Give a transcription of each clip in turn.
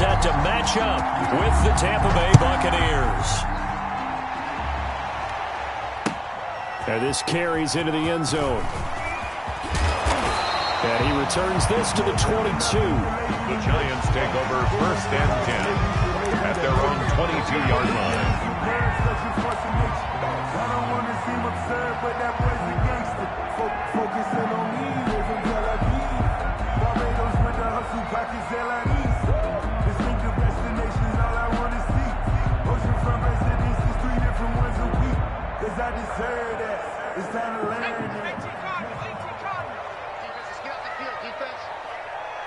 set to match up with the Tampa Bay Buccaneers. And this carries into the end zone. And he returns this to the 22. The Giants take over 1st and 10 at their own 22-yard line. I don't want to seem absurd, but that boy's a gangster. Focusing on me, live in Tel Aviv. Barbados with the hustle, pockets LIDs. Distinctive destinations, all I want to see. Oceanfront residences, 3 different ones a week. Cause I deserve that. It's time to learn that. Defense, get off the field, defense.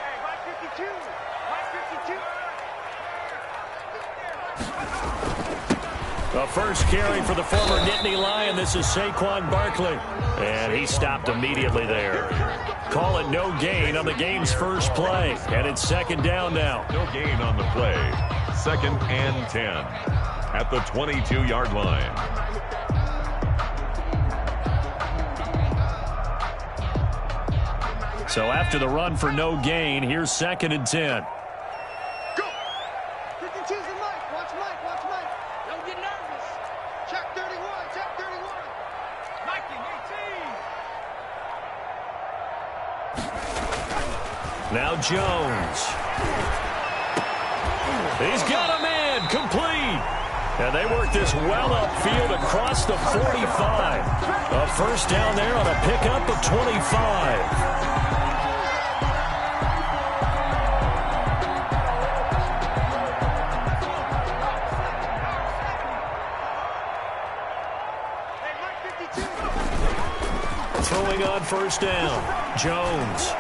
Hey, Mike 52. Mike 52. The first carry for the former Nittany Lion. This is Saquon Barkley. And he stopped immediately there. Call it no gain on the game's first play. And it's 2nd down now. No gain on the play. 2nd and 10 at the 22-yard line. So after the run for no gain, here's 2nd and 10. Go! 52's the Mike. Watch Mike. Watch Mike. Don't get nervous. Check 31. Check 31. Mike in 18. Now Jones. He's got a man complete. And they work this well upfield across the 45. A first down there on a pickup of 25. Throwing on first down, Jones.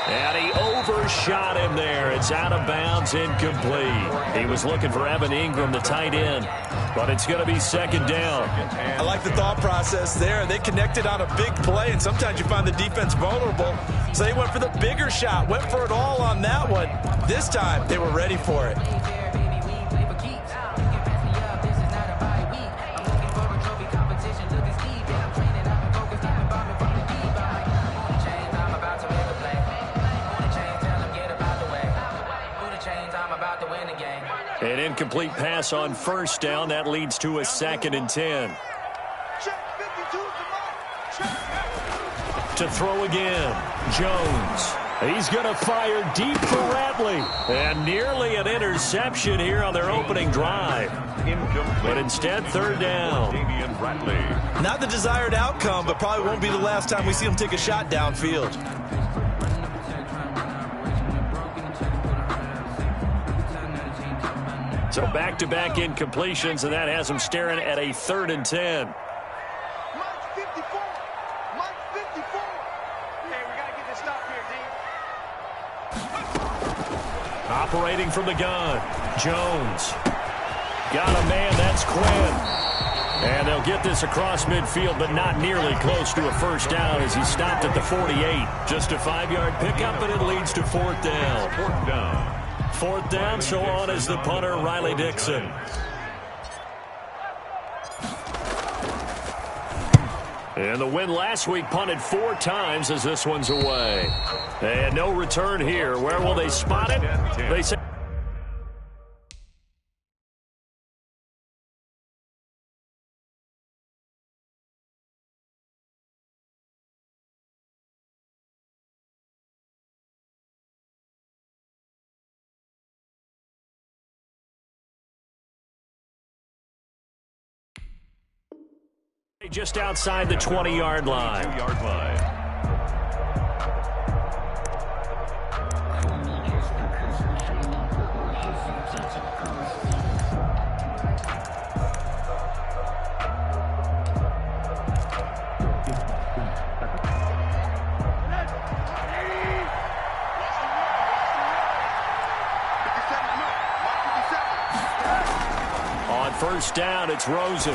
And he overshot him there. It's out of bounds, incomplete. He was looking for Evan Ingram, the tight end, but it's going to be 2nd down. I like the thought process there. They connected on a big play, and sometimes you find the defense vulnerable. So they went for the bigger shot, went for it all on that one. This time, they were ready for it. An incomplete pass on first down. That leads to a 2nd and 10. To throw again, Jones. He's going to fire deep for Ratley. And nearly an interception here on their opening drive. But instead, 3rd down. Not the desired outcome, but probably won't be the last time we see him take a shot downfield. So back-to-back incompletions, and that has him staring at a 3rd and 10. Mike 54. Mike 54. Hey, we got to get this stop here, D. Operating from the gun, Jones. Got a man, that's Quinn. And they'll get this across midfield, but not nearly close to a first down as he stopped at the 48. Just a 5-yard pickup, and it leads to 4th down. 4th down. 4th down, so on is the punter, Riley Dixon. And the win last week punted 4 times as this one's away. And no return here. Where will they spot it? They say just outside the 20-yard line. On first down, it's Rosen.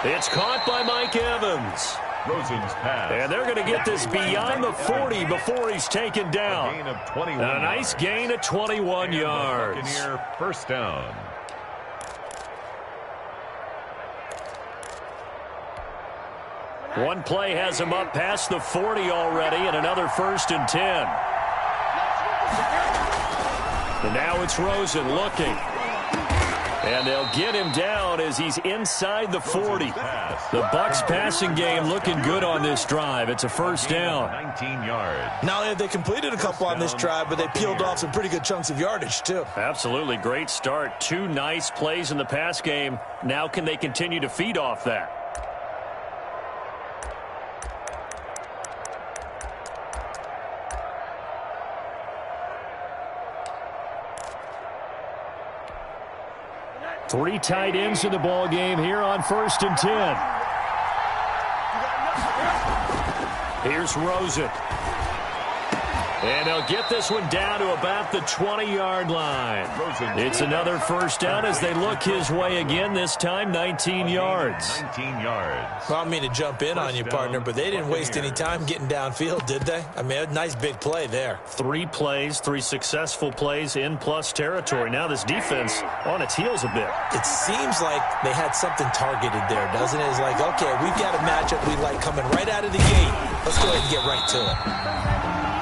It's caught by Mike Evans. Rosen's pass. And they're going to get this beyond the 40 before he's taken down. A gain of 21 a nice gain of 21 yards. Buccaneer first down. One play has him up past the 40 already, and another 1st and 10. And now it's Rosen looking. And they'll get him down as he's inside the 40. The Bucs passing game looking good on this drive. It's a first down. 19 yards. Not only have they completed a couple on this drive, but they peeled off some pretty good chunks of yardage, too. Absolutely great start. 2 nice plays in the pass game. Now can they continue to feed off that? Three tight ends in the ball game here on 1st and 10. Here's Rosen. And they'll get this one down to about the 20-yard line. It's another first down as they look his way again, this time 19 yards. 19 yards. Well, I don't mean to jump in on you, partner, but they didn't waste any time getting downfield, did they? I mean, a nice big play there. 3 plays, 3 successful plays in plus territory. Now this defense on its heels a bit. It seems like they had something targeted there, doesn't it? It's like, okay, we've got a matchup we like coming right out of the gate. Let's go ahead and get right to it.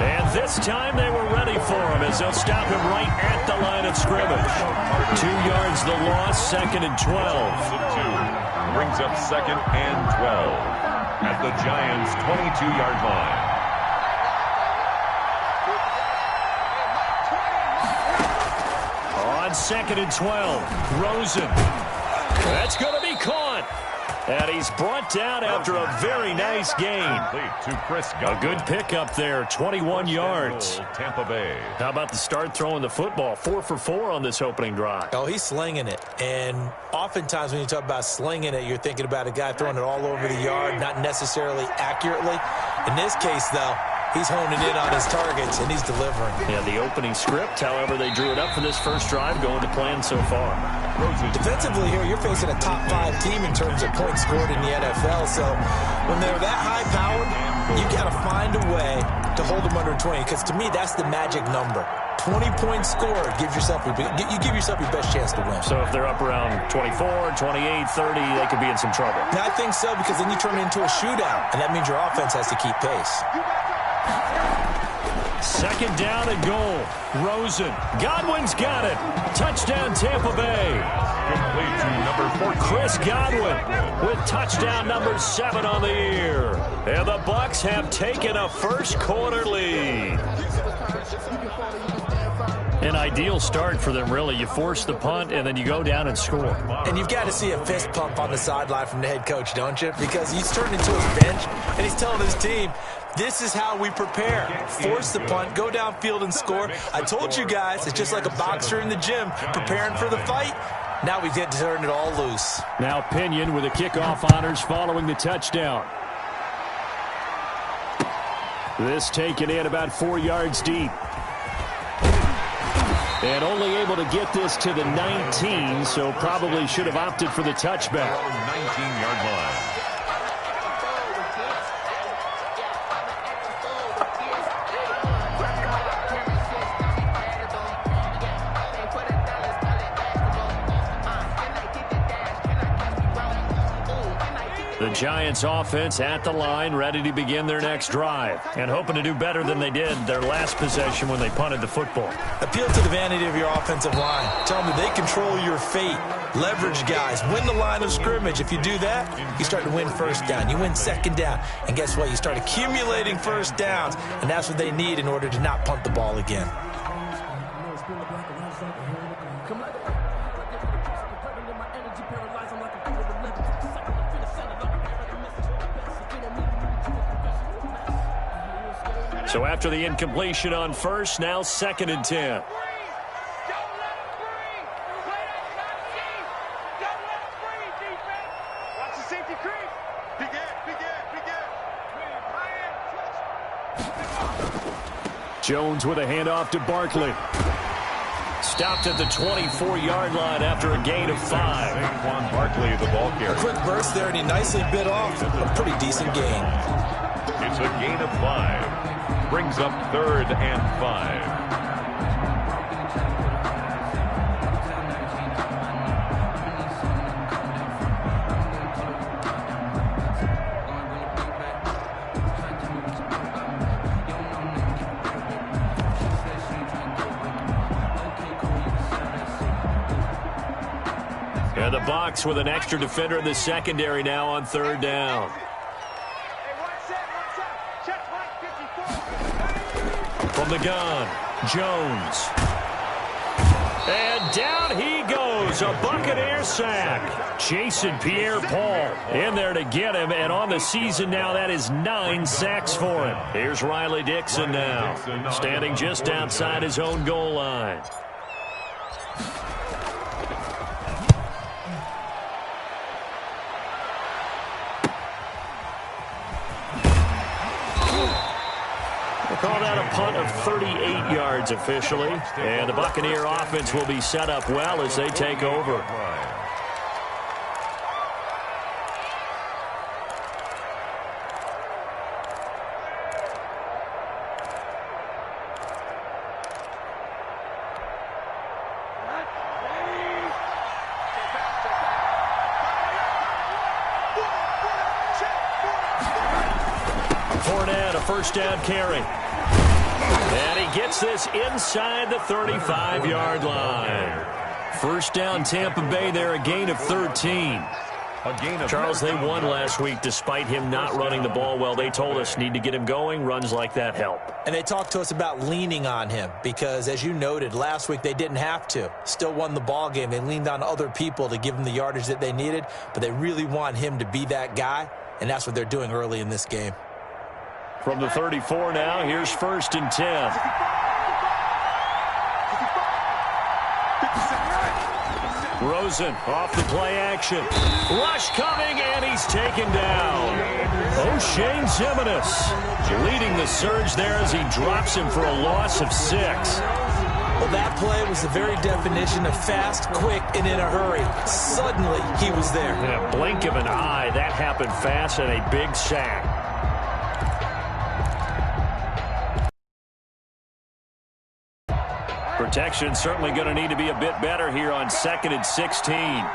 And this time they were ready for him as they'll stop him right at the line of scrimmage. 2 yards the loss, 2nd and 12. Brings up 2nd and 12 at the Giants' 22-yard line. On 2nd and 12, Rosen. That's going to be caught. And he's brought down after a very nice gain. To Chris A good pickup there, 21 yards. Tampa Bay. How about the start throwing the football? 4 for 4 on this opening drive. Oh, he's slinging it. And oftentimes when you talk about slinging it, you're thinking about a guy throwing it all over the yard, not necessarily accurately. In this case, though, he's honing in on his targets, and he's delivering. Yeah, the opening script, however, they drew it up for this first drive, going to plan so far. Defensively here, you're facing a top 5 team in terms of points scored in the NFL. So when they're that high-powered, you got to find a way to hold them under 20. Because to me, that's the magic number. 20 points scored gives yourself you give yourself your best chance to win. So if they're up around 24, 28, 30, they could be in some trouble. Now, I think so, because then you turn it into a shootout, and that means your offense has to keep pace. 2nd down and goal. Rosen. Godwin's got it. Touchdown, Tampa Bay. Complete to number 14. Chris Godwin with touchdown number 7 on the year. And the Bucs have taken a first quarter lead. An ideal start for them, really. You force the punt, and then you go down and score. And you've got to see a fist pump on the sideline from the head coach, don't you? Because he's turned into his bench, and he's telling his team, this is how we prepare. Force the punt, go downfield and score. I told you guys, it's just like a boxer in the gym preparing for the fight. Now we get to turn it all loose. Now Pinion with the kickoff honors following the touchdown. This taken in about 4 yards deep. And only able to get this to the 19, so probably should have opted for the touchback. 19-yard line. The Giants offense at the line, ready to begin their next drive, and hoping to do better than they did their last possession when they punted the football. Appeal to the vanity of your offensive line. Tell them they control your fate. Leverage guys. Win the line of scrimmage. If you do that, you start to win first down. You win second down. And guess what? You start accumulating first downs, and that's what they need in order to not punt the ball again. So after the incompletion on first, now 2nd and 10. Jones with a handoff to Barkley. Stopped at the 24-yard line after a gain of 5. Saquon Barkley, the ball carrier. A quick burst there, and he nicely bit off a pretty decent gain. It's a gain of 5. Brings up 3rd and 5. And the Bucs with an extra defender in the secondary now on third down. From the gun, Jones. And down he goes, a Buccaneer sack. Jason Pierre-Paul in there to get him, and on the season now, that is 9 sacks for him. Here's Riley Dixon now, standing just outside his own goal line. Call that a punt of 38 yards officially. And the Buccaneer offense will be set up well as they take over. Fournette, a first down carry. And he gets this inside the 35-yard line. First down, Tampa Bay there, a gain of 13. Charles, they won last week despite him not running the ball well. They told us need to get him going. Runs like that help. And they talked to us about leaning on him because, as you noted, last week they didn't have to. Still won the ball game. They leaned on other people to give them the yardage that they needed, but they really want him to be that guy, and that's what they're doing early in this game. From the 34 now, here's 1st and 10. Rosen off the play action. Rush coming, and he's taken down. O'Shane Ximines leading the surge there as he drops him for a loss of 6. Well, that play was the very definition of fast, quick, and in a hurry. Suddenly, he was there. In a blink of an eye, that happened fast and a big sack. Protection certainly going to need to be a bit better here on 2nd and 16.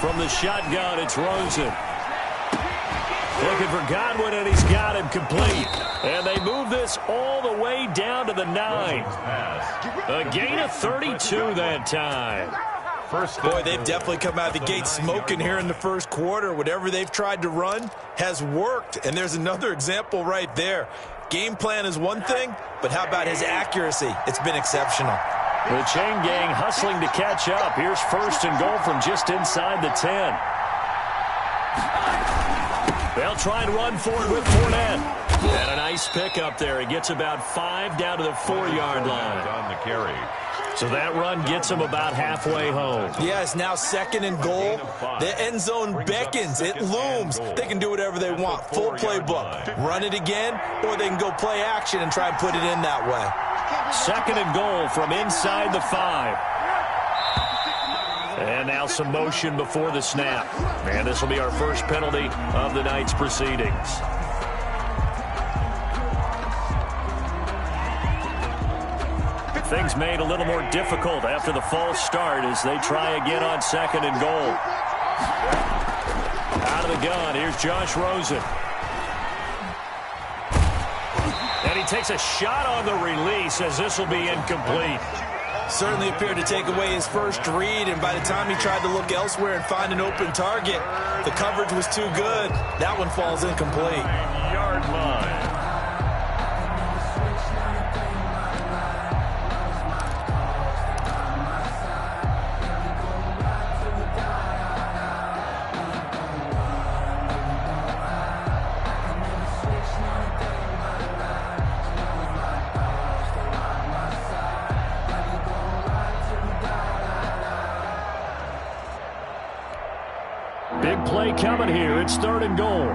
From the shotgun, it's Rosen. Looking for Godwin, and he's got him complete. And they move this all the way down to the 9. A gain of 32 that time. Boy, they've definitely come out of the gate smoking here in the first quarter. Whatever they've tried to run has worked, and there's another example right there. Game plan is one thing, but how about his accuracy? It's been exceptional. The chain gang hustling to catch up. Here's 1st and goal from just inside the 10. They'll try and run for it with Fournette. And a nice pickup there. He gets about 5 down to the 4-yard line. On the carry. So that run gets him about halfway home. Yeah, it's now 2nd and goal. The end zone beckons. It looms. They can do whatever they want. Full playbook. Run it again, or they can go play action and try and put it in that way. 2nd and goal from inside the 5. And now some motion before the snap. And this will be our first penalty of the night's proceedings. Things made a little more difficult after the false start as they try again on 2nd and goal. Out of the gun, here's Josh Rosen. And he takes a shot on the release as this will be incomplete. Certainly appeared to take away his first read, and by the time he tried to look elsewhere and find an open target, the coverage was too good. That one falls incomplete. Yard line. Big play coming here. It's 3rd and goal.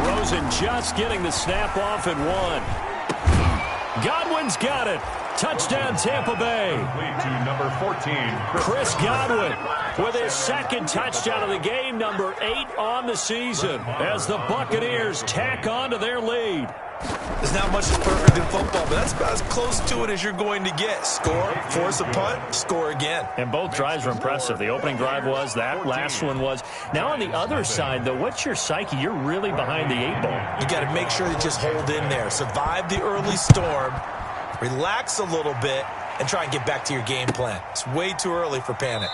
Rosen just getting the snap off and 1. Godwin's got it. Touchdown, Tampa Bay. Complete to number 14, Chris Godwin with his second touchdown of the game, number 8 on the season, as the Buccaneers tack on to their lead. There's not much that's perfect in football, but that's about as close to it as you're going to get. Score, force a punt, score again. And both drives were impressive. The opening drive was, that last one was. Now on the other side, though, what's your psyche? You're really behind the 8 ball. You got to make sure you just hold in there. Survive the early storm, relax a little bit, and try and get back to your game plan. It's way too early for panic.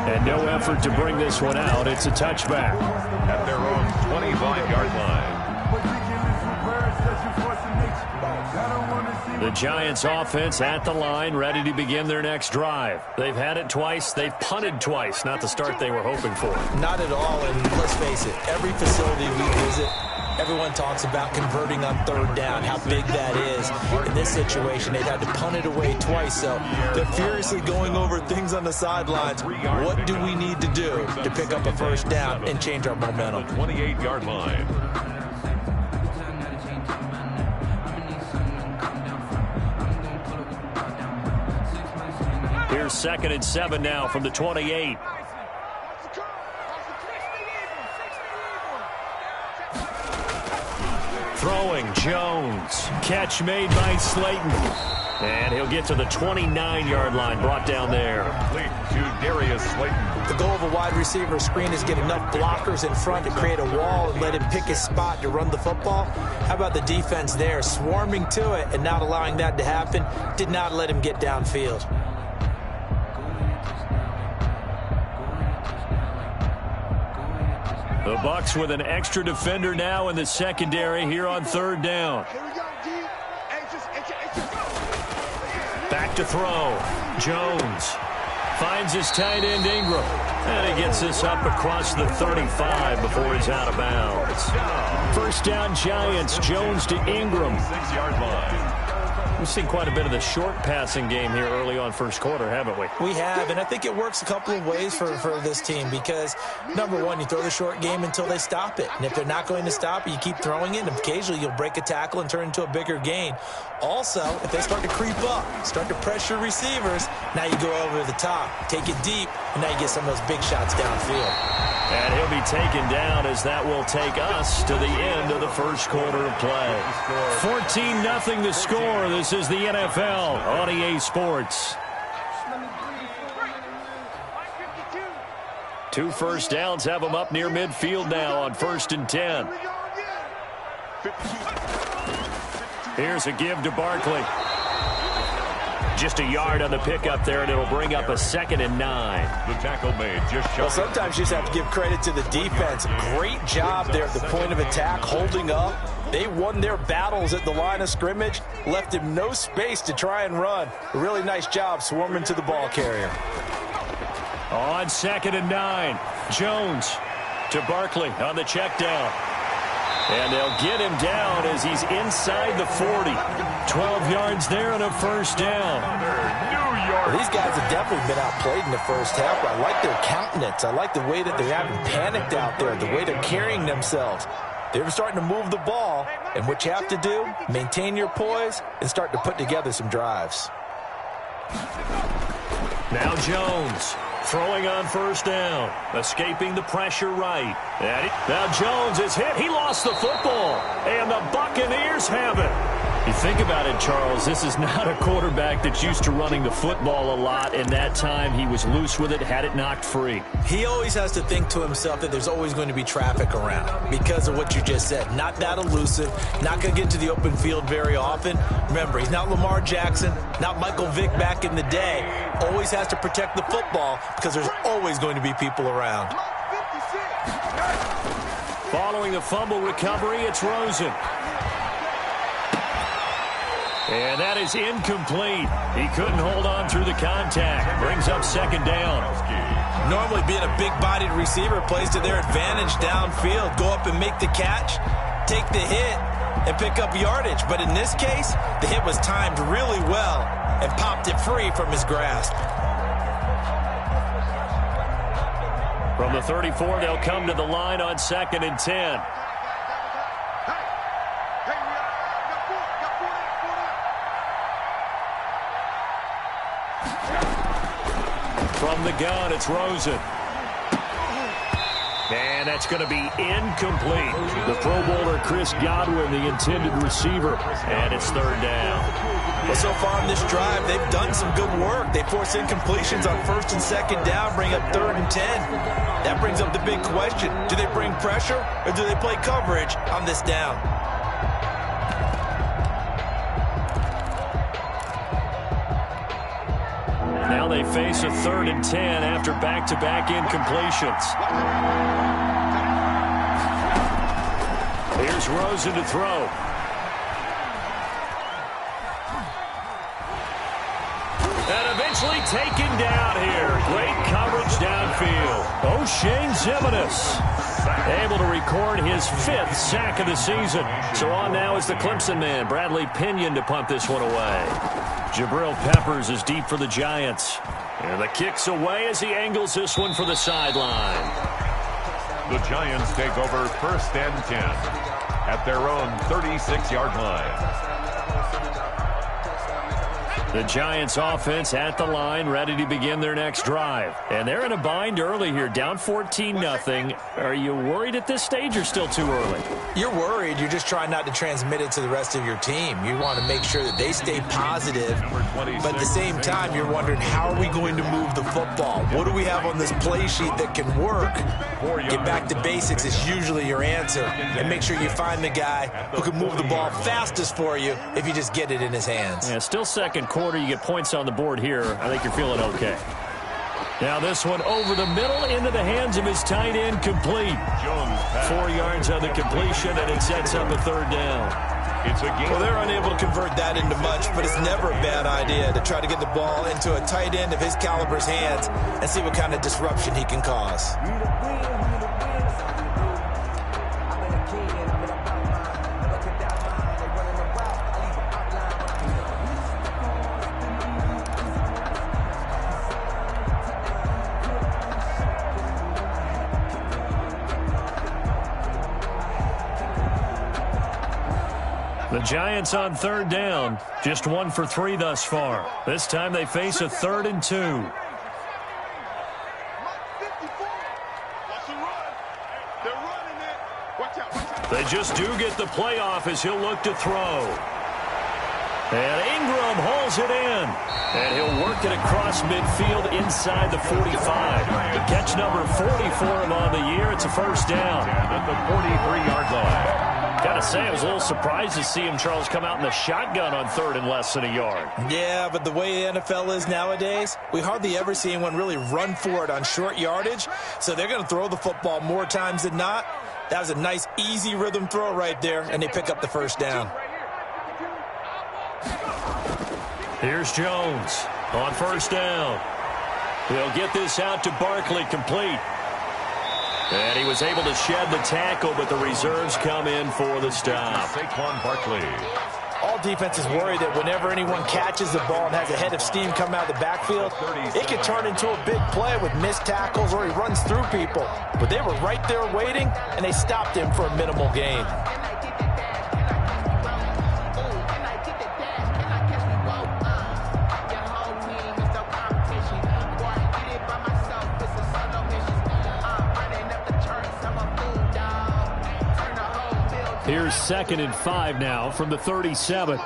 And no effort to bring this one out. It's a touchback. At their own 25-yard line. The Giants offense at the line, ready to begin their next drive. They've had it twice. They've punted twice. Not the start they were hoping for. Not at all, and let's face it, every facility we visit, everyone talks about converting on third down, how big that is. In this situation, they've had to punt it away twice, so they're furiously going over things on the sidelines. What do we need to do to pick up a first down and change our momentum? The 28-yard line. Here's 2nd and 7 now from the 28. Throwing, Jones. Catch made by Slayton. And he'll get to the 29-yard line, brought down there. Complete to Darius Slayton. The goal of a wide receiver screen is get enough blockers in front to create a wall and let him pick his spot to run the football. How about the defense there, swarming to it and not allowing that to happen? Did not let him get downfield. The Bucs with an extra defender now in the secondary here on 3rd down. Back to throw. Jones finds his tight end Ingram. And he gets this up across the 35 before he's out of bounds. First down, Giants. Jones to Ingram. 6-yard line. We've seen quite a bit of the short passing game here early on first quarter, haven't we? We have, and I think it works a couple of ways for this team because, number one, you throw the short game until they stop it. And if they're not going to stop it, you keep throwing it, and occasionally you'll break a tackle and turn into a bigger gain. Also, if they start to creep up, start to pressure receivers, now you go over the top, take it deep, and now you get some of those big shots downfield. And he'll be taken down as that will take us to the end of the first quarter of play. 14-0 the score. This is the NFL on EA Sports. 2 first downs have them up near midfield now on 1st and 10. Here's a give to Barkley. Just a yard on the pickup there, and it'll bring up a 2nd and 9. The tackle made just shy. Well, sometimes you just have to give credit to the defense. Great job there at the point of attack, holding up. They won their battles at the line of scrimmage, left him no space to try and run. A really nice job swarming to the ball carrier. On 2nd and 9, Jones to Barkley on the check down. And they'll get him down as he's inside the 40. 12 yards there and a first down. Well, these guys have definitely been outplayed in the first half. I like their countenance. I like the way that they haven't panicked out there, the way they're carrying themselves. They're starting to move the ball, and what you have to do, maintain your poise and start to put together some drives. Now Jones throwing on first down, escaping the pressure right. Now Jones is hit. He lost the football, and the Buccaneers have it. You think about it, Charles, this is not a quarterback that's used to running the football a lot, and that time he was loose with it, had it knocked free. He always has to think to himself that there's always going to be traffic around because of what you just said. Not that elusive, not going to get to the open field very often. Remember, he's not Lamar Jackson, not Michael Vick back in the day. Always has to protect the football because there's always going to be people around. Following the fumble recovery, it's Rosen. And that is incomplete. He couldn't hold on through the contact. Brings up 2nd down. Normally being a big-bodied receiver plays to their advantage downfield. Go up and make the catch, take the hit, and pick up yardage. But in this case, the hit was timed really well and popped it free from his grasp. From the 34, they'll come to the line on 2nd and 10. the gun. It's Rosen. And that's going to be incomplete. The Pro Bowler Chris Godwin, the intended receiver. And it's third down. Well, so far in this drive, they've done some good work. They force incompletions on first and second down, bring up 3rd and 10. That brings up the big question. Do they bring pressure or do they play coverage on this down? Now they face a 3rd and 10 after back-to-back incompletions. Here's Rosen to throw. And eventually taken down here. Great coverage downfield. O'Shane Zimenez able to record his 5th sack of the season. So on now is the Clemson man, Bradley Pinion, to punt this one away. Jabril Peppers is deep for the Giants. And the kick's away as he angles this one for the sideline. The Giants take over 1st and 10 at their own 36-yard line. The Giants offense at the line, ready to begin their next drive. And they're in a bind early here, down 14-0. Are you worried at this stage or still too early? You're worried. You're just trying not to transmit it to the rest of your team. You want to make sure that they stay positive. But at the same time, you're wondering, how are we going to move the football? What do we have on this play sheet that can work? Get back to basics is usually your answer. And make sure you find the guy who can move the ball fastest for you if you just get it in his hands. Yeah, still second quarter. You get points on the board here. I think you're feeling okay. Now this one over the middle into the hands of his tight end, complete. 4 yards on the completion, and it sets up a 3rd down. Well, they're unable to convert that into much, but it's never a bad idea to try to get the ball into a tight end of his caliber's hands and see what kind of disruption he can cause. The Giants on 3rd down, just 1 for 3 thus far. This time they face a 3rd and 2. They just do get the playoff as he'll look to throw. And Ingram hauls it in. And he'll work it across midfield inside the 45. The catch number 40 for him on the year. It's a 1st down. At the 43-yard line. Gotta say, I was a little surprised to see him, Charles, come out in the shotgun on 3rd and less than a yard. Yeah, but the way the NFL is nowadays, we hardly ever see anyone really run for it on short yardage. So they're going to throw the football more times than not. That was a nice, easy rhythm throw right there, and they pick up the 1st down. Here's Jones on 1st down. He'll get this out to Barkley, complete. And he was able to shed the tackle, but the reserves come in for the stop. Saquon Barkley. All defenses worry that whenever anyone catches the ball and has a head of steam coming out of the backfield, it could turn into a big play with missed tackles or he runs through people. But they were right there waiting, and they stopped him for a minimal gain. Here's 2nd and 5 now from the 37.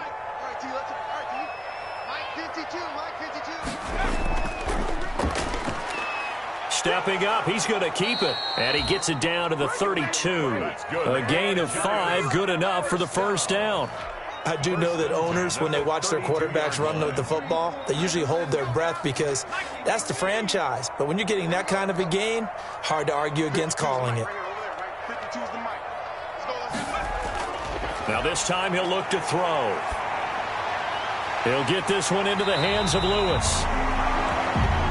Stepping up, he's going to keep it. And he gets it down to the 32. A gain of 5, good enough for the 1st down. I do know that owners, when they watch their quarterbacks run with the football, they usually hold their breath because that's the franchise. But when you're getting that kind of a gain, hard to argue against calling it. Now this time he'll look to throw. He'll get this one into the hands of Lewis.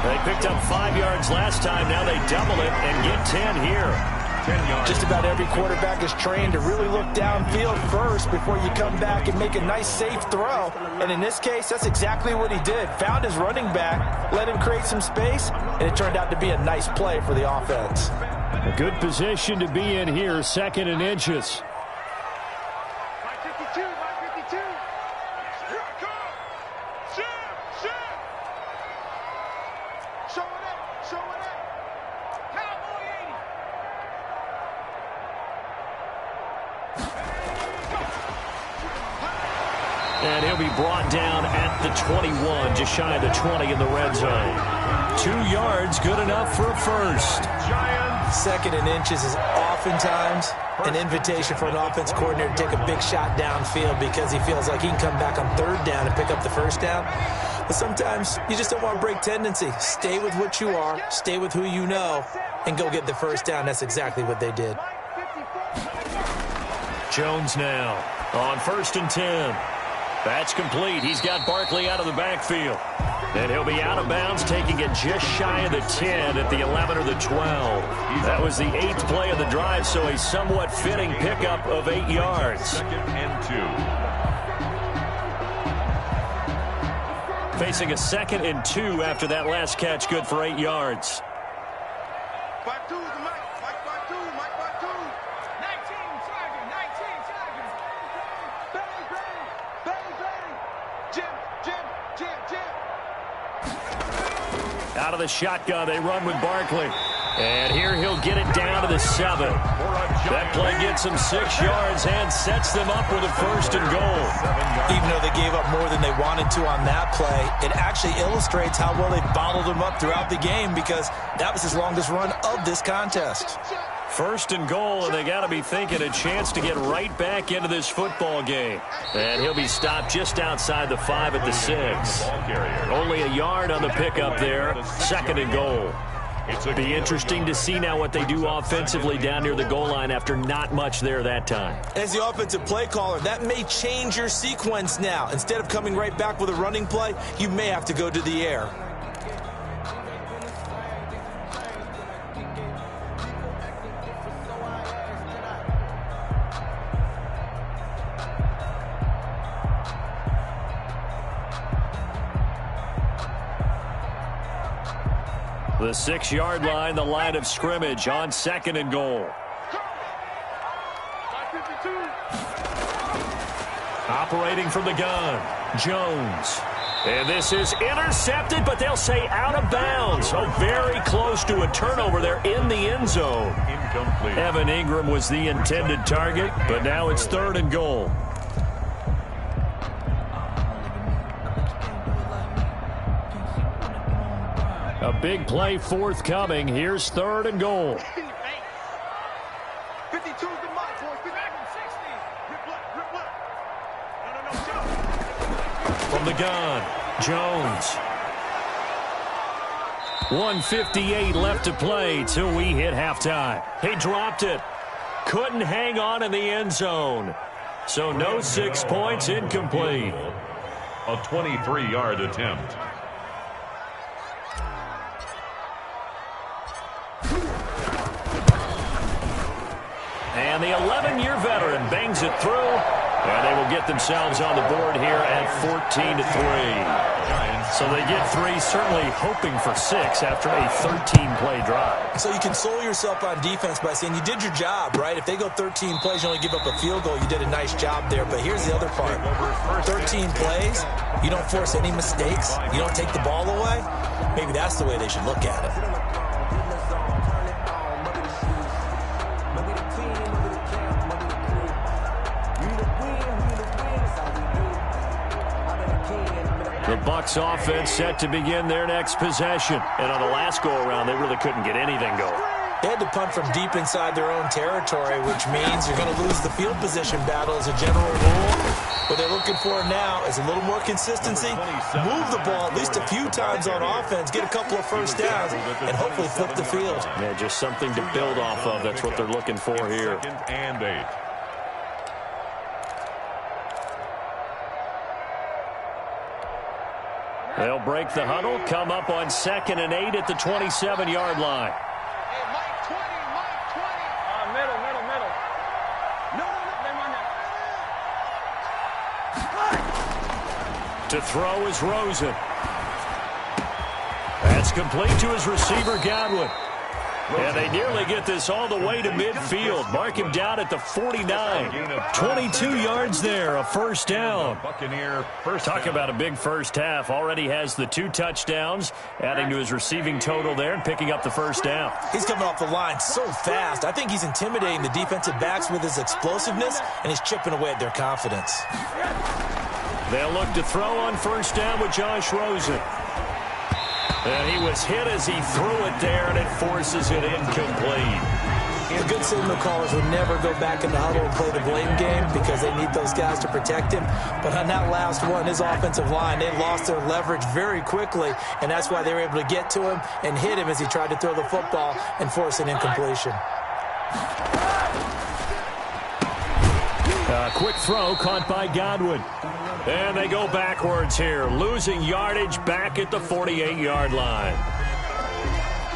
They picked up 5 yards last time. Now they double it and get 10 here. 10 yards. Just about every quarterback is trained to really look downfield first before you come back and make a nice, safe throw. And in this case, that's exactly what he did. Found his running back, let him create some space, and it turned out to be a nice play for the offense. A good position to be in here, 2nd and inches. And he'll be brought down at the 21, just shy of the 20 in the red zone. 2 yards, good enough for a first. Second and inches is oftentimes an invitation for an offense coordinator to take a big shot downfield because he feels like he can come back on third down and pick up the first down. But sometimes you just don't want to break tendency. Stay with what you are, stay with who you know, and go get the first down. That's exactly what they did. Jones now on 1st and 10. That's complete. He's got Barkley out of the backfield. And he'll be out of bounds, taking it just shy of the 10 at the 11 or the 12. That was the 8th play of the drive, so a somewhat fitting pickup of 8 yards. 2nd and 2. Facing a 2nd and 2 after that last catch, good for 8 yards. Out of the shotgun, they run with Barkley. And here he'll get it down to the 7. That play gets him 6 yards and sets them up with a 1st and goal. Even though they gave up more than they wanted to on that play, it actually illustrates how well they bottled him up throughout the game because that was his longest run of this contest. 1st and goal, and they got to be thinking a chance to get right back into this football game. And he'll be stopped just outside the 5 at the 6. Only a yard on the pickup there. 2nd and goal. It'll be interesting to see now what they do offensively down near the goal line after not much there that time. As the offensive play caller, that may change your sequence now. Instead of coming right back with a running play, you may have to go to the air. The 6-yard line, the line of scrimmage on 2nd and goal. Operating from the gun, Jones. And this is intercepted, but they'll say out of bounds. So very close to a turnover there in the end zone. Incomplete. Evan Ingram was the intended target, but now it's 3rd and goal. A big play forthcoming. Here's 3rd and goal. 52's the mark, boys. 60. Rip left. No. From the gun, Jones. 1:58 left to play till we hit halftime. He dropped it. Couldn't hang on in the end zone. So no 6 points, incomplete. A 23-yard attempt. And the 11-year veteran bangs it through, and they will get themselves on the board here at 14-3. So they get 3, certainly hoping for 6 after a 13-play drive. So you console yourself on defense by saying you did your job, right? If they go 13 plays, you only give up a field goal, you did a nice job there. But here's the other part. 13 plays, you don't force any mistakes, you don't take the ball away. Maybe that's the way they should look at it. The Bucs offense set to begin their next possession. And on the last go-around, they really couldn't get anything going. They had to punt from deep inside their own territory, which means you're going to lose the field position battle as a general rule. What they're looking for now is a little more consistency, move the ball at least a few times on offense, get a couple of first downs, and hopefully flip the field. Yeah, just something to build off of. That's what they're looking for here. 2nd and 8. They'll break the huddle, come up on 2nd and 8 at the 27-yard line. Hey, Mike 20. Middle. No, they run that. To throw is Rosen. That's complete to his receiver, Godwin. And they nearly get this all the way to midfield. Mark him down at the 49. 22 yards there, a first down. Talk about a big first half. Already has the 2 touchdowns, adding to his receiving total there and picking up the first down. He's coming off the line so fast. I think he's intimidating the defensive backs with his explosiveness, and he's chipping away at their confidence. They'll look to throw on first down with Josh Rosen. And he was hit as he threw it there, and it forces it incomplete. The good signal callers would never go back in the huddle and play the blame game because they need those guys to protect him. But on that last one, his offensive line, they lost their leverage very quickly, and that's why they were able to get to him and hit him as he tried to throw the football and force an incompletion. A quick throw caught by Godwin. And they go backwards here, losing yardage back at the 48-yard line.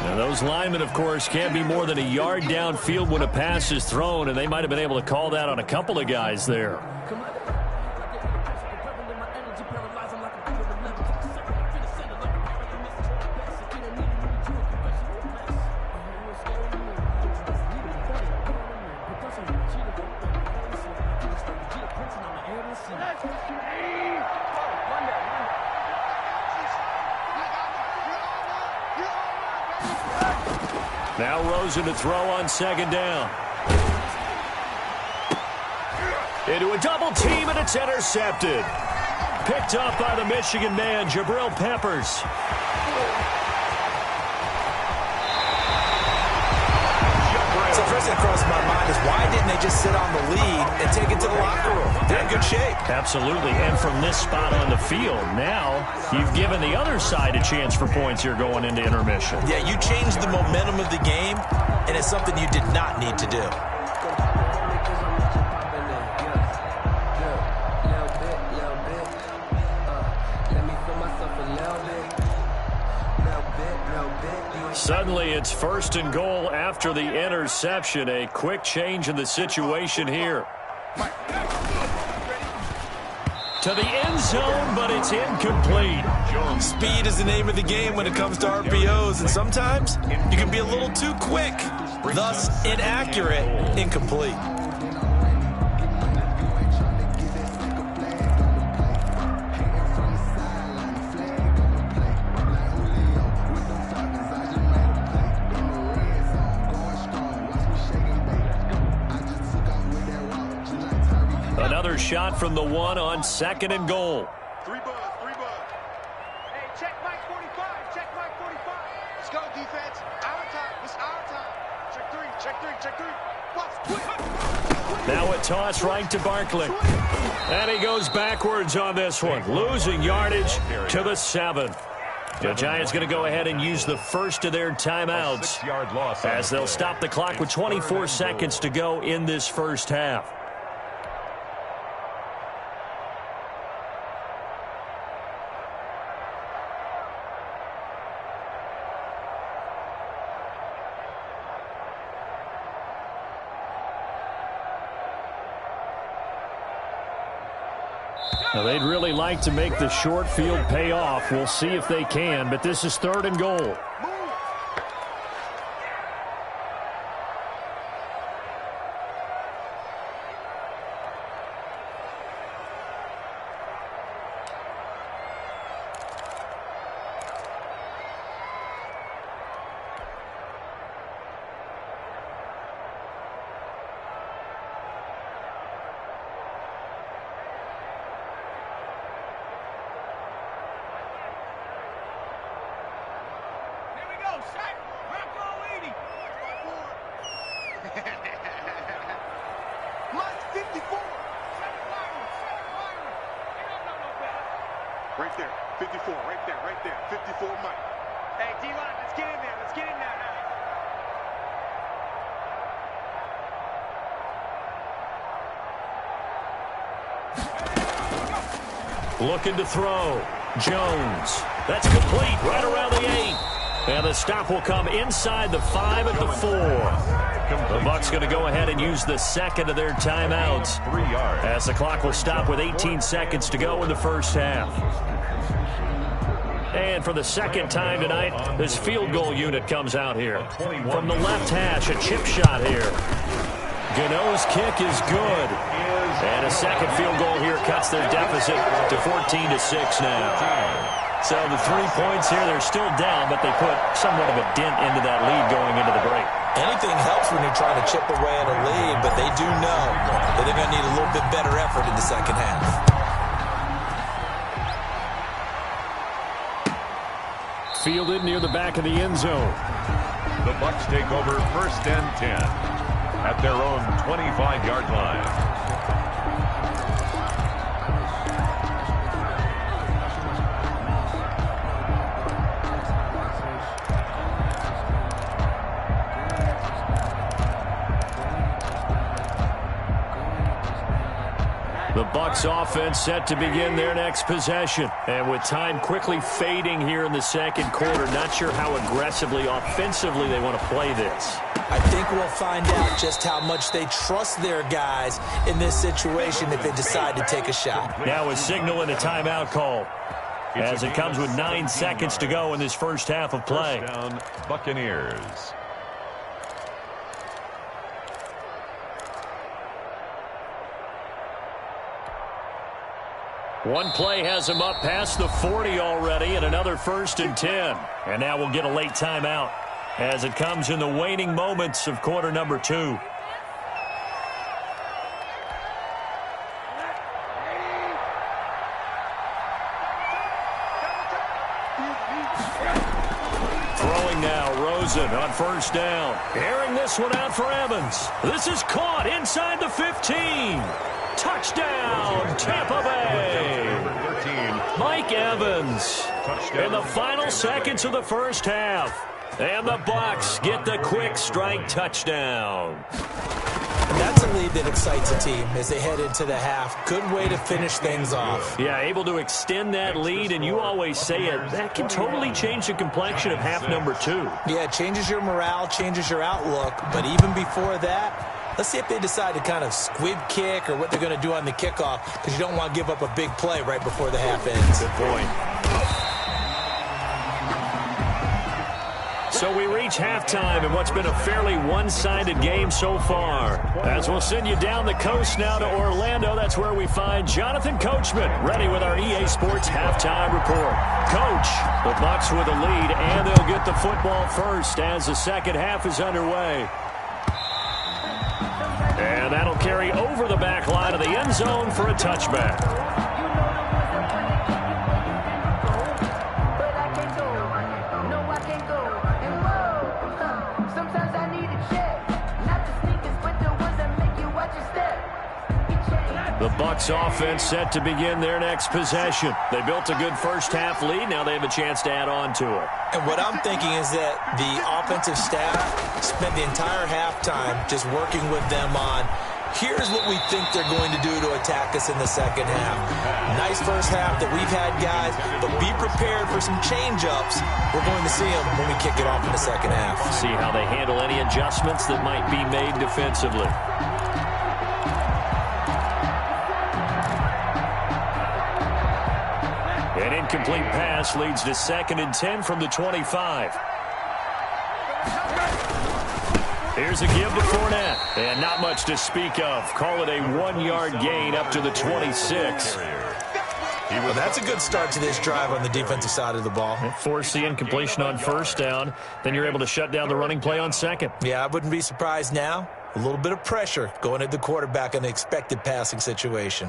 And those linemen, of course, can't be more than a yard downfield when a pass is thrown, and they might have been able to call that on a couple of guys there. Now Rosen to throw on second down. Into a double team, and it's intercepted. Picked up by the Michigan man, Jabril Peppers. So first thing that crossed my mind is why didn't they just sit on the lead and take it to the locker room? They're in good shape. Absolutely, and from this spot on the field, now you've given the other side a chance for points here going into intermission. Yeah, you changed the momentum of the game, and it's something you did not need to do. Suddenly, it's first and goal after the interception. A quick change in the situation here. To the end zone, but it's incomplete. Speed is the name of the game when it comes to RPOs, and sometimes you can be a little too quick, thus inaccurate, incomplete. Another shot from the one on second and goal. Three buzz. Hey, check Mike 45. Check Mike 45. Let's go, defense. Our time. It's our time. Check three. Bucs, quick. Now a toss right to Barkley. And he goes backwards on this one, losing yardage to the 7. The Giants going to go ahead and use the first of their timeouts as they'll stop the clock with 24 seconds to go in this first half. Now, they'd really like to make the short field pay off. We'll see if they can, but this is third and goal. Right there, 54, right there, 54 Mike. Hey, D-line, let's get in there now. Looking to throw. Jones. That's complete right around the 8. And the stop will come inside the 5 at the 4. The Bucs going to go ahead and use the second of their timeouts as the clock will stop with 18 seconds to go in the first half. And for the second time tonight, this field goal unit comes out here. From the left hash, a chip shot here. Gano's kick is good. And a second field goal here cuts their deficit to 14-6 now. So the 3 points here, they're still down, but they put somewhat of a dent into that lead going into the break. Anything helps when you're trying to chip away at a lead, but they do know that they're going to need a little bit better effort in the second half. fielded near the back of the end zone. The Bucs take over 1st and 10 at their own 25-yard line. The Bucs offense set to begin their next possession. And with time quickly fading here in the second quarter, not sure how aggressively, offensively they want to play this. I think we'll find out just how much they trust their guys in this situation if they decide to take a shot. Now a signal and a timeout call as it comes with 9 seconds to go in this first half of play. First down, Buccaneers. One play has him up past the 40 already, and another 1st and 10. And now we'll get a late timeout as it comes in the waning moments of quarter number 2. Throwing now, Rosen on 1st down. Airing this one out for Evans. This is caught inside the 15. Touchdown, Tampa Bay. Mike Evans in the final seconds of the first half. And the Bucs get the quick strike touchdown. And that's a lead that excites a team as they head into the half. Good way to finish things off. Yeah, able to extend that lead, and you always say it, that can totally change the complexion of half number 2. Yeah, it changes your morale, changes your outlook. But even before that, let's see if they decide to kind of squib kick or what they're going to do on the kickoff, because you don't want to give up a big play right before the half ends. Good point. So we reach halftime in what's been a fairly one-sided game so far. As we'll send you down the coast now to Orlando, that's where we find Jonathan Coachman ready with our EA Sports halftime report. Coach, the Bucs with a lead, and they'll get the football first as the second half is underway. And that'll carry over the back line of the end zone for a touchback. The Bucs offense set to begin their next possession. They built a good first half lead. Now they have a chance to add on to it. And what I'm thinking is that the offensive staff spent the entire halftime just working with them on, here's what we think they're going to do to attack us in the second half. Nice first half that we've had, guys, but be prepared for some change-ups. We're going to see them when we kick it off in the second half. See how they handle any adjustments that might be made defensively. An incomplete pass leads to 2nd and 10 from the 25. Here's a give to Fournette. And not much to speak of. Call it a 1-yard gain up to the 26. Well, that's a good start to this drive on the defensive side of the ball. Force the incompletion on 1st down. Then you're able to shut down the running play on 2nd. Yeah, I wouldn't be surprised now. A little bit of pressure going at the quarterback in the expected passing situation.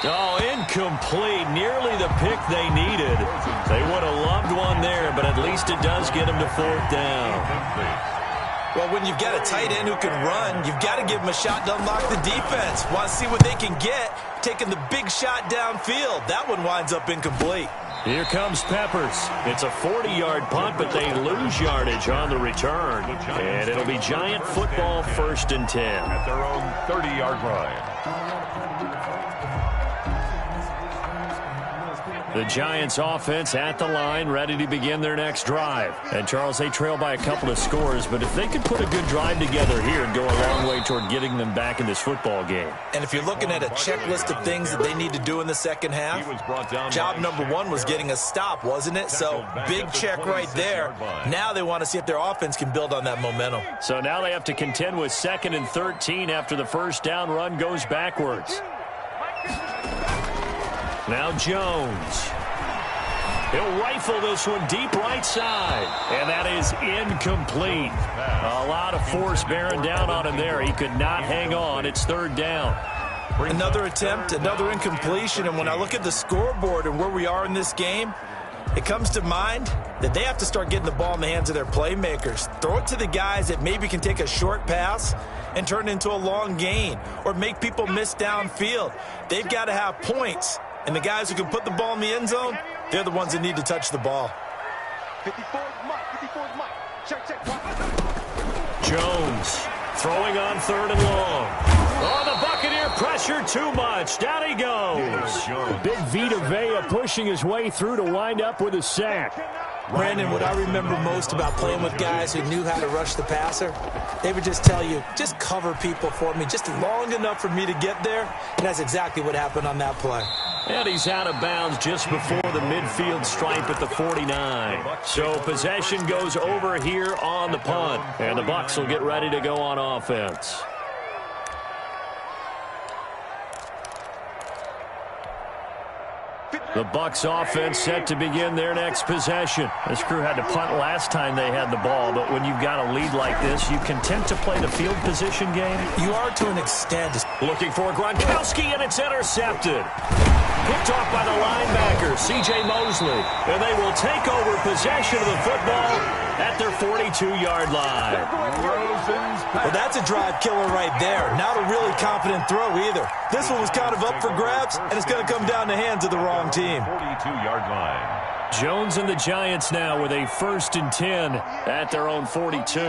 Oh, incomplete. Nearly the pick they needed. They would have loved one there, but at least it does get them to 4th down. Well, when you've got a tight end who can run, you've got to give him a shot to unlock the defense. Want to see what they can get, taking the big shot downfield. That one winds up incomplete. Here comes Peppers. It's a 40-yard punt, but they lose yardage on the return. And it'll be Giant football 1st and 10. At their own 30-yard line. The Giants offense at the line, ready to begin their next drive. And, Charles, they trail by a couple of scores, but if they could put a good drive together here and go a long way toward getting them back in this football game. And if you're looking at a checklist of things that they need to do in the second half, job number one was getting a stop, wasn't it? So, big check right there. Now they want to see if their offense can build on that momentum. So now they have to contend with 2nd and 13 after the first down run goes backwards. Now Jones. He'll rifle this one deep right side. And that is incomplete. A lot of force bearing down on him there. He could not hang on. It's 3rd down. Another attempt, another incompletion. And when I look at the scoreboard and where we are in this game, it comes to mind that they have to start getting the ball in the hands of their playmakers. Throw it to the guys that maybe can take a short pass and turn it into a long gain or make people miss downfield. They've got to have points. And the guys who can put the ball in the end zone, they're the ones that need to touch the ball. 54 Mike. Check. Jones throwing on 3rd and long. Oh, the Buccaneer pressure too much. Down he goes. Big Vita Vea pushing his way through to wind up with a sack. Brandon, what I remember most about playing with guys who knew how to rush the passer, they would just tell you, just cover people for me, just long enough for me to get there. And that's exactly what happened on that play. And he's out of bounds just before the midfield stripe at the 49. So possession goes over here on the punt. And the Bucs will get ready to go on offense. The Bucs offense set to begin their next possession. This crew had to punt last time they had the ball, but when you've got a lead like this, you content to play the field position game? You are to an extent. Looking for Gronkowski, and it's intercepted. Picked off by the linebacker, C.J. Mosley. And they will take over possession of the football at their 42-yard line. Well, that's a drive killer right there. Not a really confident throw either. This one was kind of up for grabs, and it's going to come down the hands of the wrong team. 42-yard line. Jones and the Giants now with a 1st and 10 at their own 42. 52's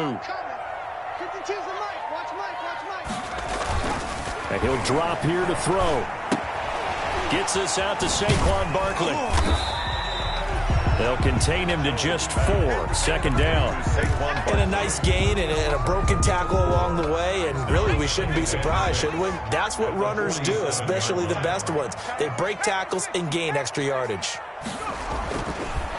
a Mike. Watch Mike. And he'll drop here to throw. Gets this out to Saquon Barkley. They'll contain him to just 4. 2nd down. And a nice gain and a broken tackle along the way. And really, we shouldn't be surprised, should we? That's what runners do, especially the best ones. They break tackles and gain extra yardage.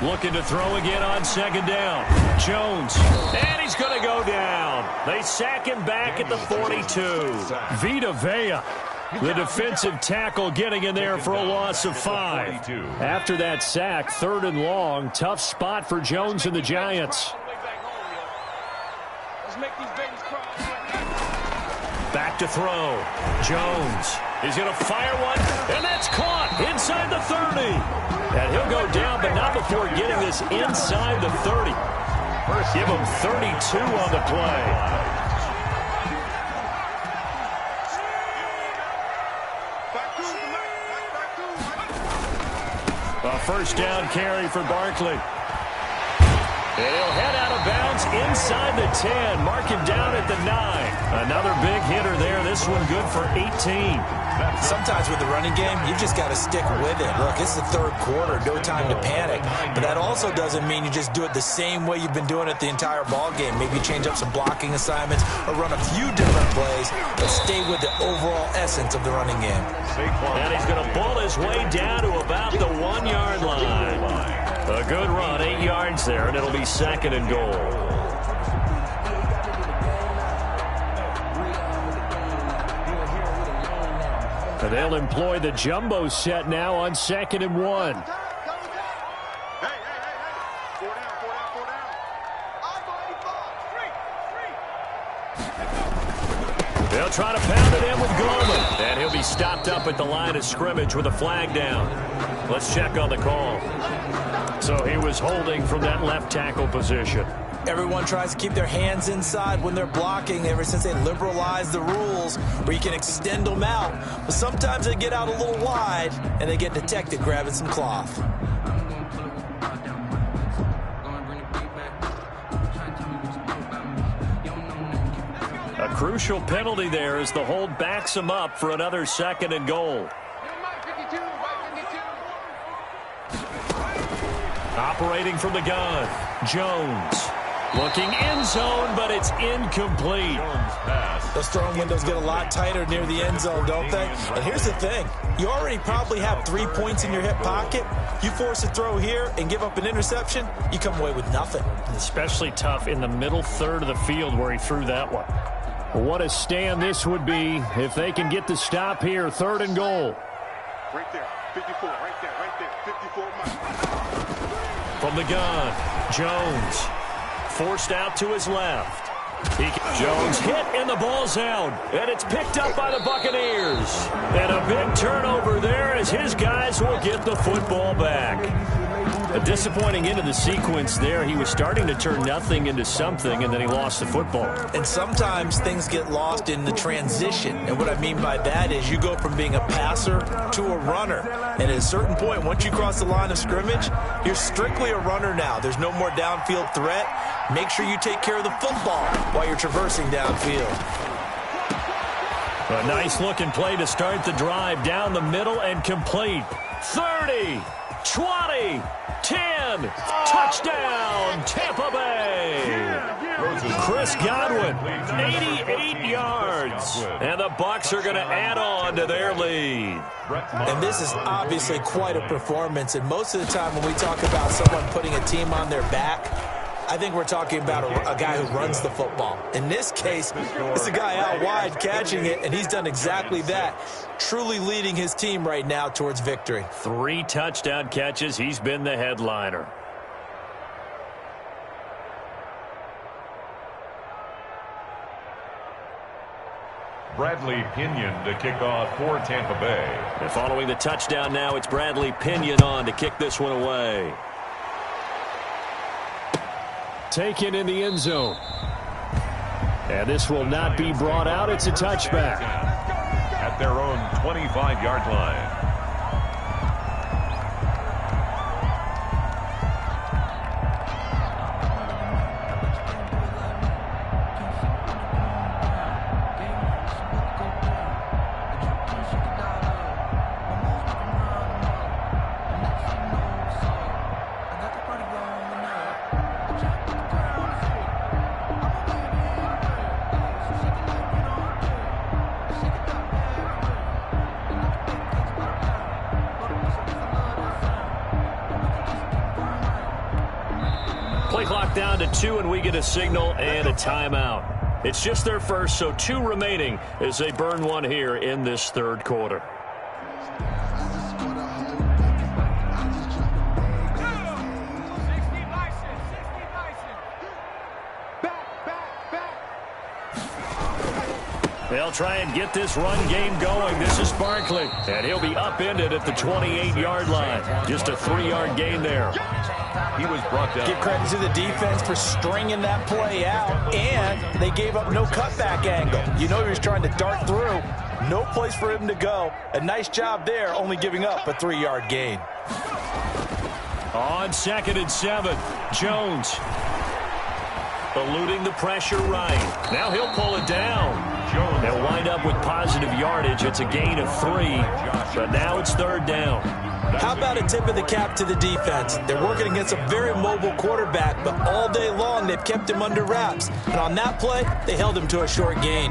Looking to throw again on 2nd down. Jones. And he's going to go down. They sack him back at the 42. Vita Vea, the defensive tackle, getting in there for a loss of 5. After that sack, 3rd and long. Tough spot for Jones and the Giants. Back to throw. Jones is going to fire one, and that's caught inside the 30. And he'll go down, but not before getting this inside the 30. Give him 32 on the play. A 1st down carry for Barkley. And he'll head out of bounds inside the 10. Mark him down at the 9. Another big hitter there. This one good for 18. Sometimes with the running game, you've just got to stick with it. Look, it's the 3rd quarter, no time to panic. But that also doesn't mean you just do it the same way you've been doing it the entire ball game. Maybe change up some blocking assignments or run a few different plays, but stay with the overall essence of the running game. And he's going to pull his way down to about the 1-yard line. A good run, 8 yards there, and it'll be 2nd and goal. And they'll employ the jumbo set now on 2nd and 1. Hey. 4 down. They'll try to pound it in with Gorman. And he'll be stopped up at the line of scrimmage with a flag down. Let's check on the call. So he was holding from that left tackle position. Everyone tries to keep their hands inside when they're blocking ever since they liberalized the rules where you can extend them out. But sometimes they get out a little wide and they get detected grabbing some cloth. A crucial penalty there as the hold backs him up for another 2nd and goal. Operating from the gun, Jones. Looking end zone, but it's incomplete. Those throwing windows get a lot tighter near the end zone, don't they? And here's the thing. You already probably have 3 points in your hip pocket. You force a throw here and give up an interception, you come away with nothing. Especially tough in the middle third of the field where he threw that one. What a stand this would be if they can get the stop here. 3rd and goal. Right there, 54, right there, 54 miles. From the gun, Jones. Forced out to his left. Jones hit and the ball's out. And it's picked up by the Buccaneers. And a big turnover there as his guys will get the football back. A disappointing end of the sequence there. He was starting to turn nothing into something, and then he lost the football. And sometimes things get lost in the transition. And what I mean by that is you go from being a passer to a runner. And at a certain point, once you cross the line of scrimmage, you're strictly a runner now. There's no more downfield threat. Make sure you take care of the football while you're traversing downfield. A nice-looking play to start the drive down the middle and complete. 30, 20, 10, touchdown, Tampa Bay. Chris Godwin, 88 yards. And the Bucs are going to add on to their lead. And this is obviously quite a performance. And most of the time when we talk about someone putting a team on their back, I think we're talking about a guy who runs the football. In this case, it's a guy out wide catching it, and he's done exactly that, truly leading his team right now towards victory. 3 touchdown catches. He's been the headliner. Bradley Pinion to kick off for Tampa Bay. And following the touchdown now, it's Bradley Pinion on to kick this one away. Taken in the end zone. And this will not be brought out. It's a touchback. At their own 25-yard line. Play clock down to 2, and we get a signal and a timeout. It's just their first, so 2 remaining as they burn one here in this 3rd quarter. They'll try and get this run game going. This is Barkley, and he'll be upended at the 28-yard line. Just a 3-yard gain there. He was brought down. Give credit to the defense for stringing that play out, and they gave up no cutback angle. You know he was trying to dart through. No place for him to go. A nice job there, only giving up a 3-yard gain. On 2nd and 7, Jones eluding the pressure right. Now he'll pull it down. They'll wind up with positive yardage. It's a gain of 3, but now it's 3rd down. How about a tip of the cap to the defense? They're working against a very mobile quarterback, but all day long they've kept him under wraps. And on that play, they held him to a short gain.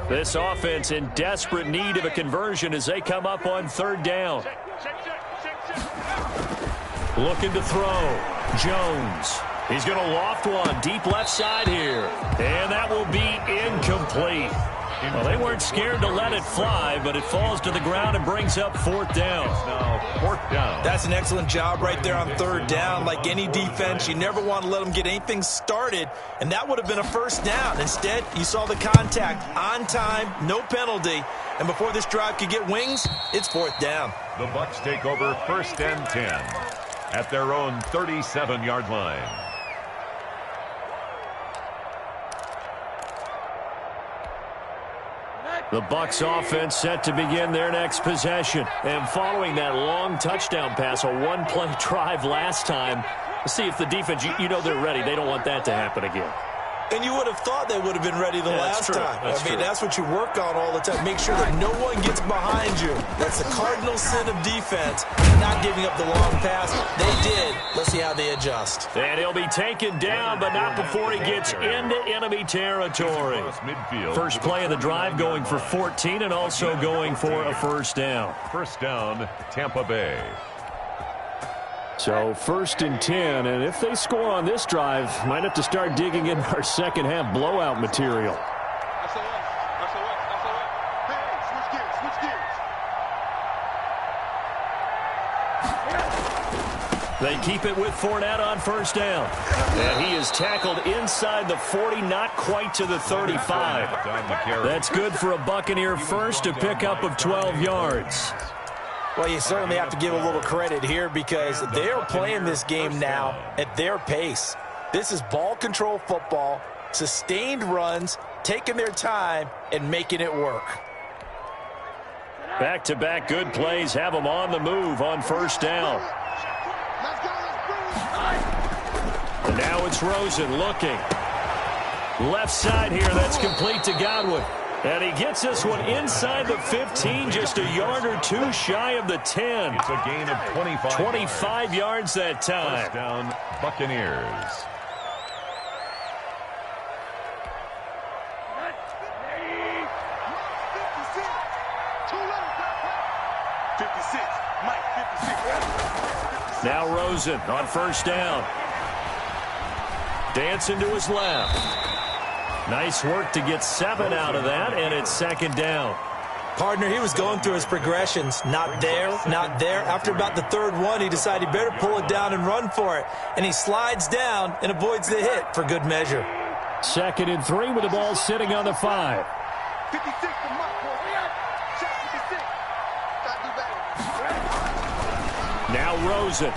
This offense in desperate need of a conversion as they come up on 3rd down. Looking to throw. Jones. He's going to loft one deep left side here. And that will be incomplete. Well, they weren't scared to let it fly, but it falls to the ground and brings up 4th down. Now 4th down. That's an excellent job right there on 3rd down. Like any defense, you never want to let them get anything started, and that would have been a 1st down. Instead, you saw the contact on time, no penalty, and before this drive could get wings, it's 4th down. The Bucs take over 1st and 10 at their own 37-yard line. The Bucs offense set to begin their next possession. And following that long touchdown pass, a 1-play drive last time, See if the defense, you know they're ready. They don't want that to happen again. And you would have thought they would have been ready the last time. That's what you work on all the time. Make sure that no one gets behind you. That's the cardinal sin of defense, not giving up the long pass. They did. Let's see how they adjust. And he'll be taken down, but not before he gets into enemy territory. First play of the drive going for 14 and also going for a first down. First down, Tampa Bay. So 1st and 10, and if they score on this drive, might have to start digging in our second half blowout material. They keep it with Fournette on first down. And he is tackled inside the 40, not quite to the 35. That's good for a Buccaneer first, a pickup of 12 yards. Well, you certainly have to give a little credit here because they're playing this game now at their pace. This is ball control football, sustained runs, taking their time, and making it work. Back-to-back good plays have them on the move on first down. And now it's Rosen looking. Left side here, that's complete to Godwin. And he gets this one inside the 15, just a yard or two shy of the 10. It's a gain of 25 yards that time. First down, Buccaneers. Now Rosen on first down. Dancing to his left. Nice work to get 7 out of that, and it's second down. Partner, he was going through his progressions. Not there, not there. After about the third one, he decided he better pull it down and run for it. And he slides down and avoids the hit for good measure. 2nd and 3 with the ball sitting on the 5. 56 for Mark. Check 56. Gotta do better. Now Rosen.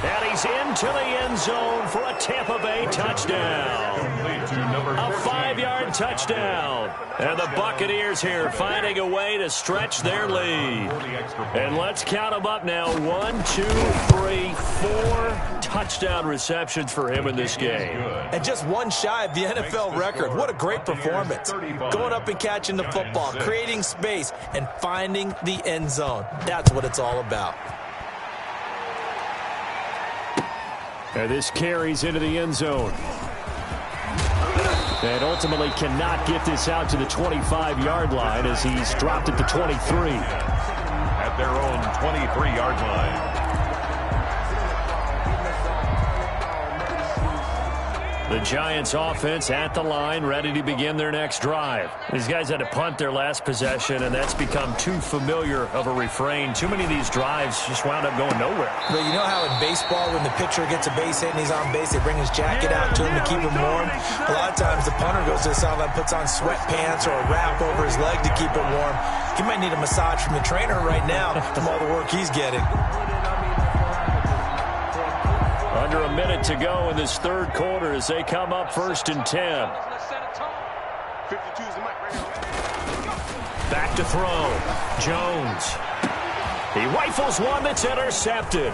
And he's into the end zone for a Tampa Bay touchdown. A 5-yard touchdown. And the Buccaneers here finding a way to stretch their lead. And let's count them up now. 1, 2, 3, 4 touchdown receptions for him in this game. And just one shy of the NFL record. What a great performance. Going up and catching the football, creating space, and finding the end zone. That's what it's all about. And this carries into the end zone. And ultimately cannot get this out to the 25-yard line as he's dropped at the 23. At their own 23-yard line. The Giants offense at the line, ready to begin their next drive. These guys had to punt their last possession, and that's become too familiar of a refrain. Too many of these drives just wound up going nowhere. But you know how in baseball, when the pitcher gets a base hit and he's on base, they bring his jacket out to him to keep him warm? A lot of times the punter goes to the sideline, puts on sweatpants or a wrap over his leg to keep it warm. He might need a massage from the trainer right now from all the work he's getting. Under a minute to go in this third quarter as they come up 1st and 10. Back to throw. Jones. He rifles one that's intercepted.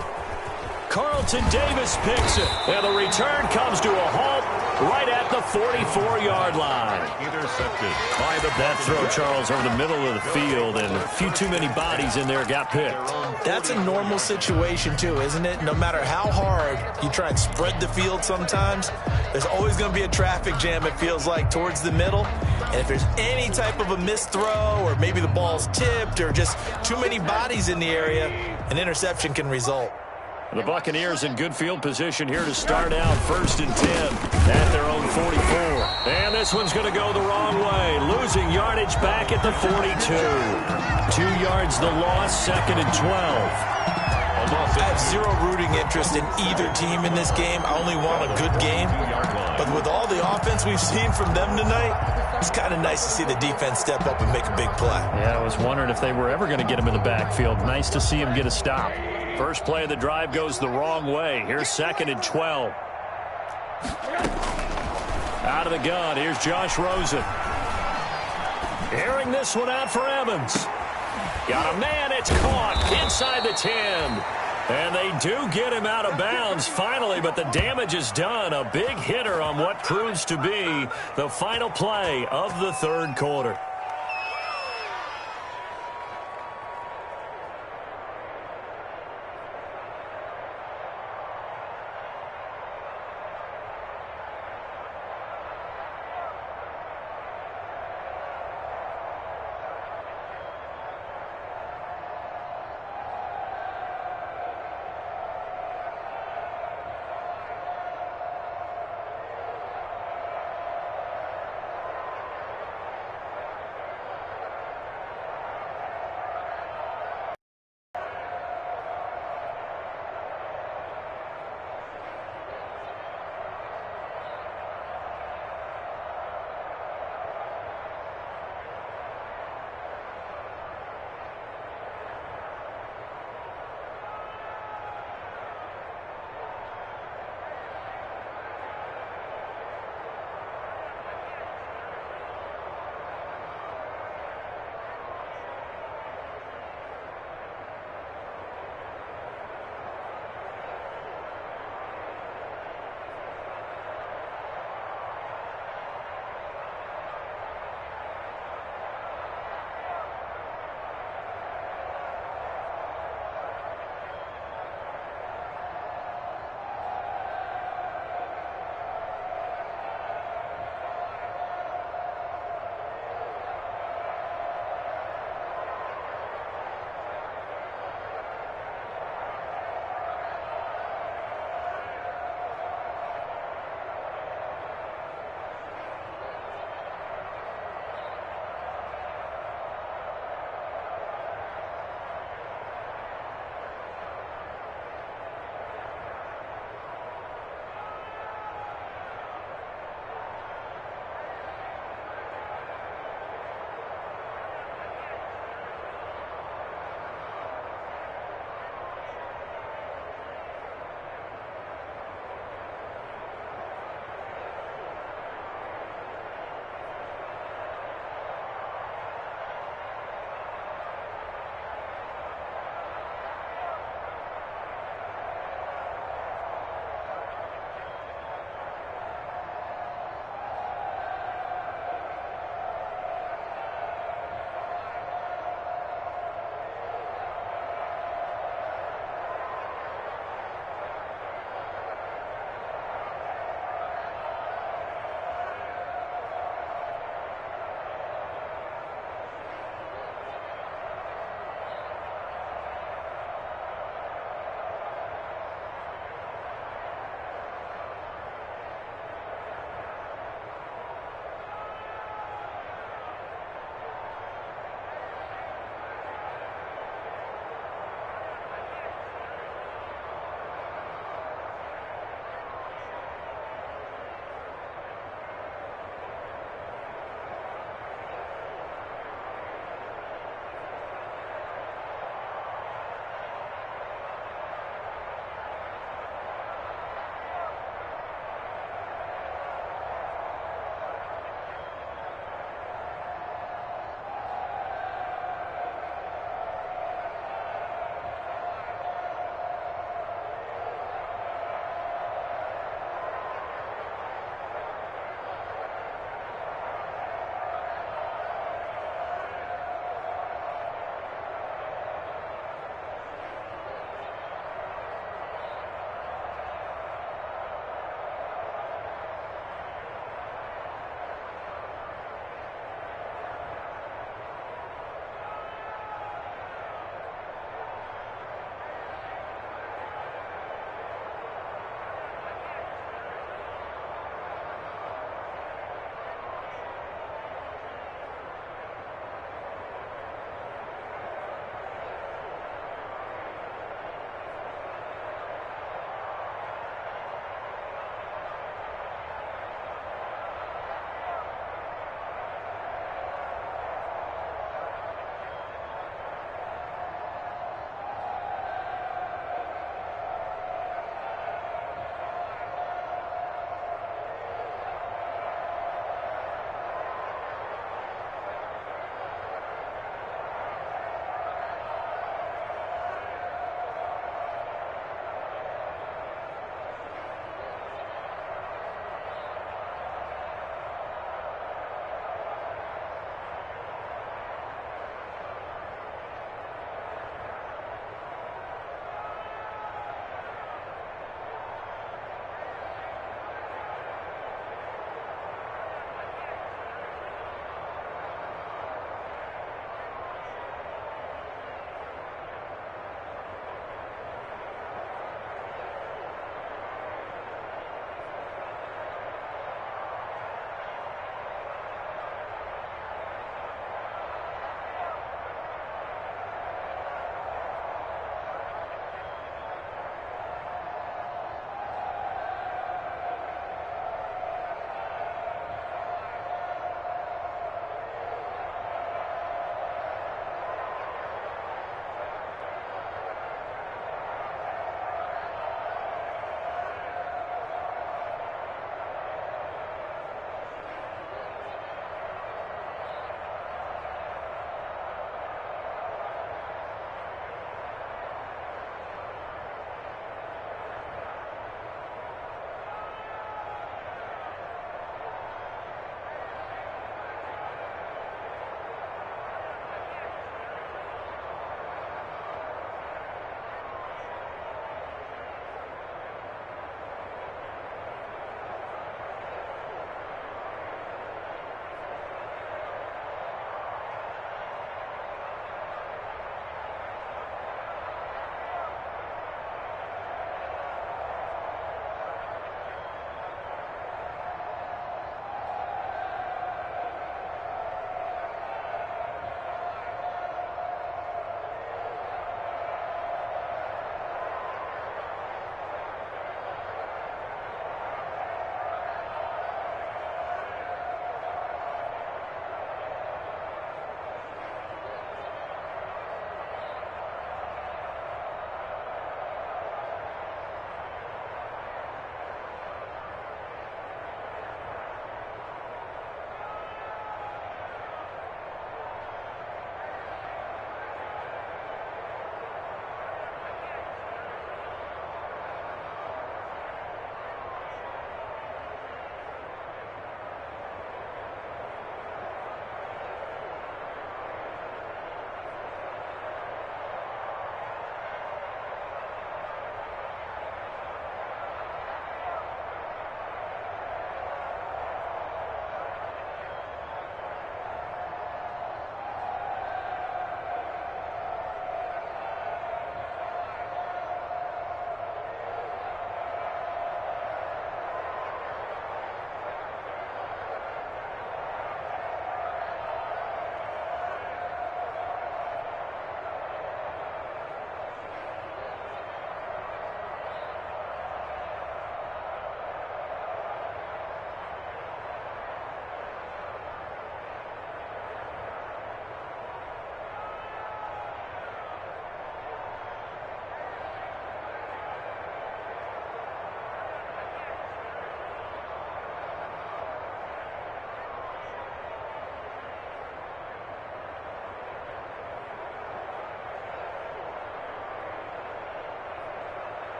Carlton Davis picks it. And the return comes to a halt right at the 44-yard line. Intercepted by the That throw, Charles, over the middle of the field, and a few too many bodies in there got picked. That's a normal situation, too, isn't it? No matter how hard you try and spread the field sometimes, there's always going to be a traffic jam, it feels like, towards the middle. And if there's any type of a missed throw or maybe the ball's tipped or just too many bodies in the area, an interception can result. The Buccaneers in good field position here to start out 1st and 10 at their own 44. And this one's going to go the wrong way. Losing yardage back at the 42. 2 yards the loss, 2nd and 12. I have zero rooting interest in either team in this game. I only want a good game. But with all the offense we've seen from them tonight, it's kind of nice to see the defense step up and make a big play. Yeah, I was wondering if they were ever going to get him in the backfield. Nice to see him get a stop. First play of the drive goes the wrong way. Here's 2nd and 12. Out of the gun, here's Josh Rosen. Airing this one out for Evans. Got a man, it's caught inside the 10. And they do get him out of bounds finally, but the damage is done. A big hitter on what proves to be the final play of the third quarter.